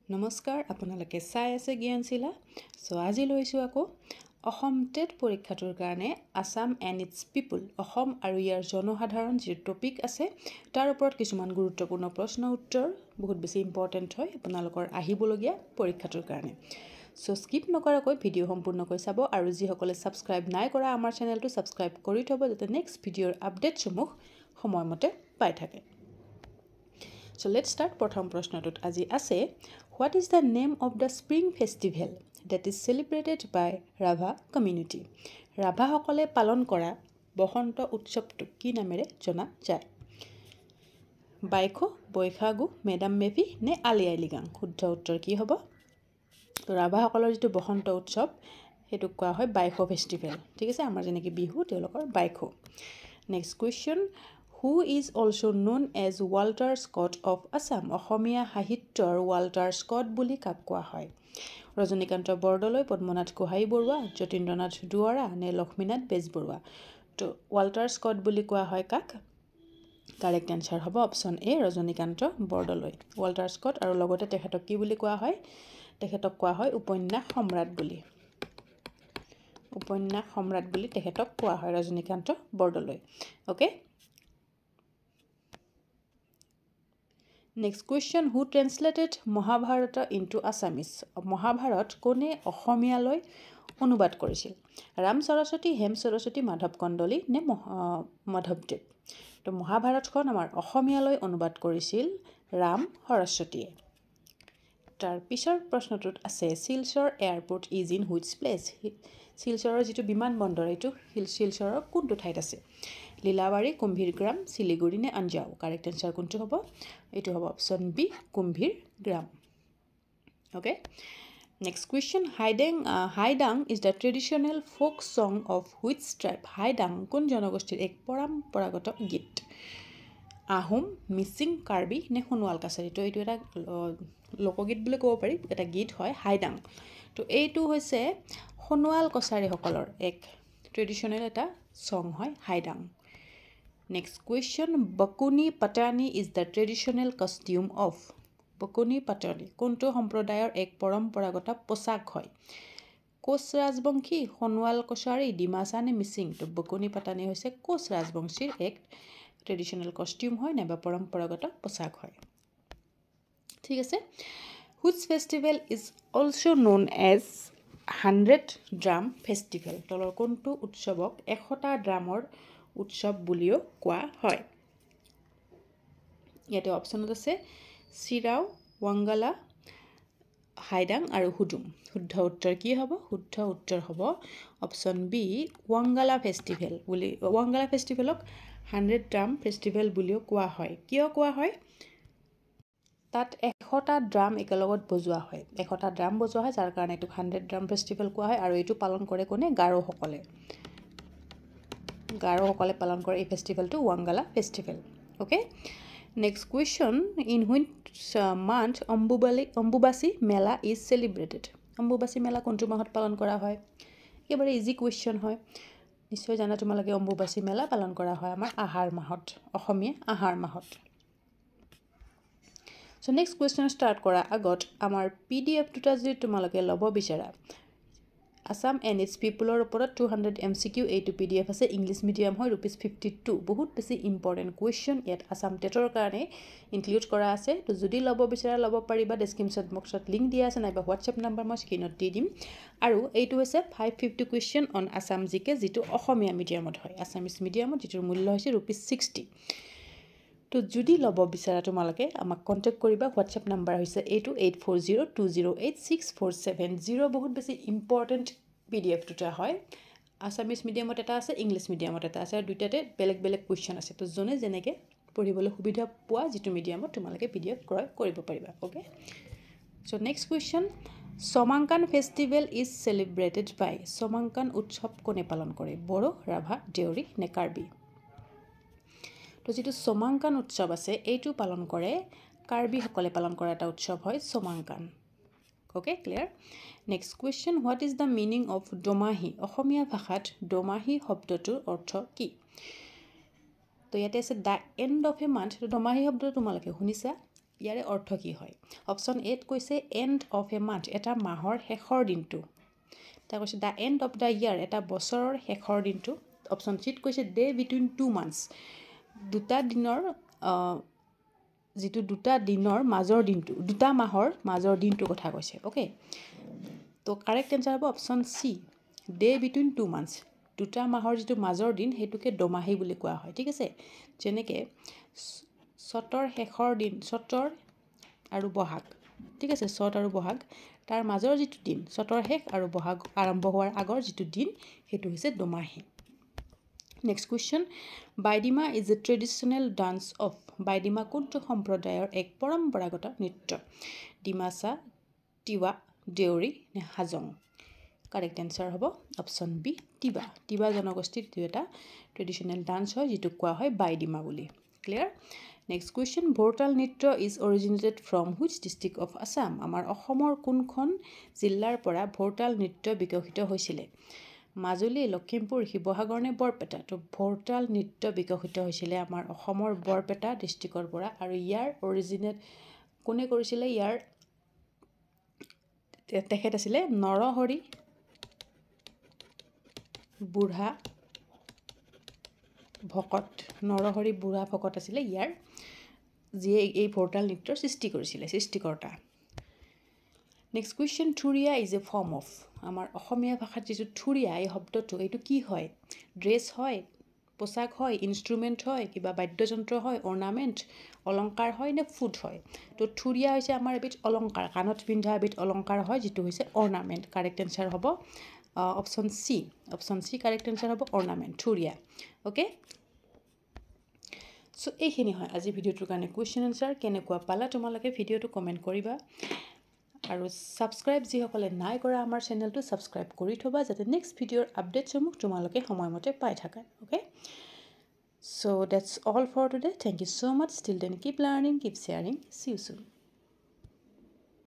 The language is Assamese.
নমস্কাৰ আপোনালোকে চাই আছে জ্ঞানশীলা আজি লৈছো আকৌ অসম টেট পৰীক্ষাটোৰ কাৰণে আসাম এণ্ড ইটস পিপল অসম আৰু ইয়াৰ জনসাধাৰণ যি টপিক আছে তাৰ ওপৰত কিছুমান গুৰুত্বপূৰ্ণ প্ৰশ্ন উত্তৰ বহুত বেছি ইম্পৰ্টেন্ট হয় আপোনালোকৰ আহিবলগীয়া পৰীক্ষাটোৰ কাৰণে স্কিপ নকৰাকৈ ভিডিও সম্পূৰ্ণকৈ চাব আৰু যিসকলে সাবস্ক্ৰাইব নাই কৰা আমাৰ চেনেলটো সাবস্ক্ৰাইব কৰি থব যাতে নেক্সট ভিডিওৰ আপডেটসমূহ সময়মতে পাই থাকে So let's start প্ৰথম প্ৰশ্নটোত আজি আছে What is the name of the spring festival that is celebrated by Rabha community? Rabha সকলে পালন কৰা বসন্ত উৎসৱটো কি নামেৰে জনা যায়? বাইখো, বৈশাগু, মেডাম মেফি নে আলি আই লৃগাং? শুদ্ধ উত্তৰ কি হ'ব? তো ৰাভা সকলৰ যিটো বসন্ত উৎসৱ সেইটো কোৱা হয় বাইখো ফেষ্টিভেল ঠিক আছে আমাৰ যেনেকৈ বিহু তেওঁলোকৰ Baikho next question Who is also known as Walter Scott of Assam? অসমীয়া সাহিত্যৰ ৱাল্টাৰ স্কট বুলি কাক কোৱা হয় ৰজনীকান্ত বৰদলৈ পদ্মনাথ গোহাঁই বৰুৱা যতীন্দ্ৰনাথ দুৱৰা নে লক্ষ্মীনাথ বেজবৰুৱা তো ৱাল্টাৰ স্কট বুলি কোৱা হয় কাক কাৰেক্ট আনসাৰ হ'ব অপচন এ ৰজনীকান্ত বৰদলৈ ৱাল্টাৰ স্কট আৰু লগতে তেখেতক কি বুলি কোৱা হয় তেখেতক কোৱা হয় উপন্যাস সম্ৰাট বুলি তেখেতক কোৱা হয় Rajanikanta Bordoloi okay Next question, who translated Mahabharata into Assamese? Mahabharat কোনে অসমীয়ালৈ অনুবাদ কৰিছিল? ৰাম সৰস্বতী, হেম সৰস্বতী, মাধৱ কন্দলী নে মাধৱদেৱ? তো মহাভাৰতখন আমাৰ অসমীয়ালৈ অনুবাদ কৰিছিল ৰাম সৰস্বতীয়ে। তাৰ পিছৰ প্ৰশ্নটোত আছে Silchar airport is in which place? শিলচৰৰ যিটো বিমানবন্দৰ এইটো শিলচৰৰ কোনটো ঠাইত আছে? লীলাবাৰী কুম্ভীৰগ্ৰাম শিলিগুৰি নে আঞ্জাও কাৰেক্ট আনসাৰ কোনটো হ'ব এইটো হ'ব option B Kumbhirgram okay next question Haidang is the traditional folk song of which tribe হাইডাং কোন জনগোষ্ঠীৰ এক পৰম্পৰাগত গীত আহোম মিচিং কাৰ্বি নে সোণোৱাল কাছাৰী তো এইটো এটা লোকগীত বুলি ক'ব পাৰি এটা গীত হয় হাইডাং তো এইটো হৈছে সোণোৱাল কছাৰীসকলৰ এক ট্ৰেডিশ্যনেল এটা সং হয় হাইডাং Next question, Bakuni Patani is the traditional costume of Bakuni Patani. কোনটো সম্প্ৰদায়ৰ এক পৰম্পৰাগত পোছাক হয় কোচ ৰাজবংশী সোণোৱাল কছাৰী ডিমাছা নে মিচিং তো বকুনি পাটানি হৈছে কোচ ৰাজবংশীৰ এক ট্ৰেডিশ্যনেল কষ্টিউম হয় নাইবা পৰম্পৰাগত পোছাক হয় ঠিক আছে Which festival is also known as 100 drum festival তলৰ কোনটো উৎসৱক 100টা ড্ৰামৰ উৎসৱ বুলিও কোৱা হয় ইয়াতে অপচনত আছে চিৰাও ৱাংগালা হাইডাং আৰু হুডুম শুদ্ধ উত্তৰ কি হ'ব শুদ্ধ উত্তৰ হ'ব অপচন বি ৱাংগালা ফেষ্টিভেলক 100 ড্ৰাম ফেষ্টিভেল বুলিও কোৱা হয় কিয় কোৱা হয় তাত 100টা ড্ৰাম একেলগত বজোৱা হয় 100টা ড্ৰাম বজোৱা হয় যাৰ কাৰণে এইটো 100 ড্ৰাম ফেষ্টিভেল কোৱা হয় আৰু এইটো পালন কৰে কোনে গাৰোসকলে পালন কৰে এই ফেষ্টিভেলটো Wangala festival okay next question in which month Ambubachi Mela is celebrated Ambubachi Mela কোনটো মাহত পালন কৰা হয় একেবাৰে ইজি কুৱেশ্যন হয় নিশ্চয় জানা তোমালোকে অম্বুবাচী মেলা পালন কৰা হয় আমাৰ আহাৰ মাহত অসমীয়া আহাৰ মাহত সো নেক্সট কুৱেশ্যন ষ্টাৰ্ট কৰা আগত আমাৰ পিডিএফ দুটা যদি তোমালোকে ল'ব বিচাৰা আসাম এণ্ড ইটস পিপলৰ ওপৰত 200 MCQ এইটো পিডিএফ আছে ইংলিছ মিডিয়াম হয় ₹52 বহুত বেছি ইম্পৰ্টেণ্ট কুৱেশ্যন ইয়াত আসাম টেটৰ কাৰণে ইনক্লুড কৰা আছে তো যদি ল'ব বিচাৰা ল'ব পাৰিবা ডেছক্ৰিপশ্যন বক্সত লিংক দিয়া আছে নাইবা হোৱাটছএপ নাম্বাৰ মই স্ক্ৰীনত দি দিম আৰু এইটো হৈছে 550 কুৱেশ্যন অন আসাম জিকে যিটো অসমীয়া মিডিয়ামত হয় আসামিজ মিডিয়ামত যিটোৰ মূল্য হৈছে ₹60 তো যদি ল'ব বিচাৰা তোমালোকে আমাক কন্টেক্ট কৰিবা হোৱাটছএপ নাম্বাৰ হৈছে 8840208647 বহুত বেছি ইম্পৰ্টেন্ট পিডিএফ দুটা হয় আসামিজ মিডিয়ামত এটা আছে ইংলিছ মিডিয়ামত এটা আছে আৰু দুটাতে বেলেগ বেলেগ কুৱেশ্যন আছে তো জনে যেনেকৈ পঢ়িবলৈ সুবিধা পোৱা যিটো মিডিয়ামত তোমালোকে পিডিএফ ক্ৰয় কৰিব পাৰিবা okay so next question Samankan festival is celebrated by Samankan উৎসৱ কোনে পালন কৰে বড়ো ৰাভা দেউৰী নে কাৰ্বি তো যিটো সমাংকান উৎসৱ আছে এইটো পালন কৰে কাৰ্বিসকলে পালন কৰা এটা উৎসৱ হয় Samankan okay clear next question what is the meaning of Domahi Asamiya ভাষাত ডোমাহী শব্দটোৰ অৰ্থ কি তো ইয়াতে আছে the end of a month Domahi শব্দটো তোমালোকে শুনিছা ইয়াৰে অৰ্থ কি হয় অপশ্যন এত কৈছে এণ্ড অফ এ মান্থ এটা মাহৰ শেষৰ দিনটো তাৰ কৈছে the end of the year এটা বছৰৰ শেষৰ দিনটো অপশ্যন চিত কৈছে ডে বিটুইন 2 months দুটা দিনৰ যিটো দুটা দিনৰ মাজৰ দিনটো দুটা মাহৰ মাজৰ দিনটোৰ কথা কৈছে ওকে তো কাৰেক্ট এনসাৰ হ'ব option C day between 2 months দুটা মাহৰ যিটো মাজৰ দিন সেইটোকে দমাহী বুলি কোৱা হয় ঠিক আছে যেনেকৈ চতৰ শেষৰ দিন চতৰ আৰু বহাগ ঠিক আছে চত আৰু বহাগ তাৰ মাজৰ যিটো দিন চতৰ শেষ আৰু বহাগ আৰম্ভ হোৱাৰ আগৰ যিটো দিন সেইটো হৈছে Domahi next question Baidima is a traditional dance of Baidima কোনটো সম্প্ৰদায়ৰ এক পৰম্পৰাগত নৃত্য ডিমাচা তিৱা দেউৰী নে হাজং কাৰেক্ট এনসাৰ হ'ব অপশ্যন বি তিৱা জনগোষ্ঠীৰ এটা ট্ৰেডিশ্যনেল ডান্স হয় যিটো কোৱা হয় বাইডিমা বুলি ক্লিয়াৰ নেক্সট কুৱেশ্যন ভোৰতাল নৃত্য is originated from which district of Assam আমাৰ অসমৰ কোনখন জিলাৰ পৰা ভোৰতাল নৃত্য বিকশিত হৈছিলে মাজুলী লখিমপুৰ শিৱসাগৰ নে বৰপেটা তো ভোৰতাল নৃত্য বিকশিত হৈছিলে আমাৰ অসমৰ বৰপেটা ডিষ্ট্ৰিক্টৰ পৰা আৰু ইয়াৰ অৰিজিনেট কোনে কৰিছিলে ইয়াৰ তেখেত আছিলে নৰহৰি বুঢ়া ভকত নৰহৰি বুঢ়া ভকত আছিলে ইয়াৰ যিয়ে এই ভোৰতাল নৃত্যৰ সৃষ্টি কৰিছিলে সৃষ্টিকৰ্তা next question Thuriya is a form of আমাৰ অসমীয়া ভাষাত যিটো থুৰিয়া এই শব্দটো এইটো কি হয় ড্ৰেছ হয় পোচাক হয় ইনষ্ট্ৰুমেণ্ট হয় কিবা বাদ্যযন্ত্ৰ হয় অৰ্নামেণ্ট অলংকাৰ হয় নে ফুড হয় তো থুৰিয়া হৈছে আমাৰ এবিধ অলংকাৰ কাণত পিন্ধা এবিধ অলংকাৰ হয় যিটো হৈছে অৰ্নামেণ্ট কাৰেক্ট এনসাৰ হ'ব অপশ্যন চি কাৰেক্ট এনসাৰ হ'ব অৰ্নামেণ্ট থুৰিয়া ওকে সো এইখিনি হয় আজি ভিডিঅ'টোৰ কাৰণে কুৱেশ্যন এনসাৰ কেনেকুৱা পালা তোমালোকে ভিডিঅ'টো কমেণ্ট কৰিবা আৰু সাবস্ক্ৰাইব যিসকলে নাই কৰা আমাৰ চেনেলটো সাবস্ক্ৰাইব কৰি থবা যাতে নেক্সট ভিডিঅ'ৰ আপডেটসমূহ তোমালোকে সময়মতে পাই থাকা okay so that's all for today thank you so much till then keep learning keep sharing see you soon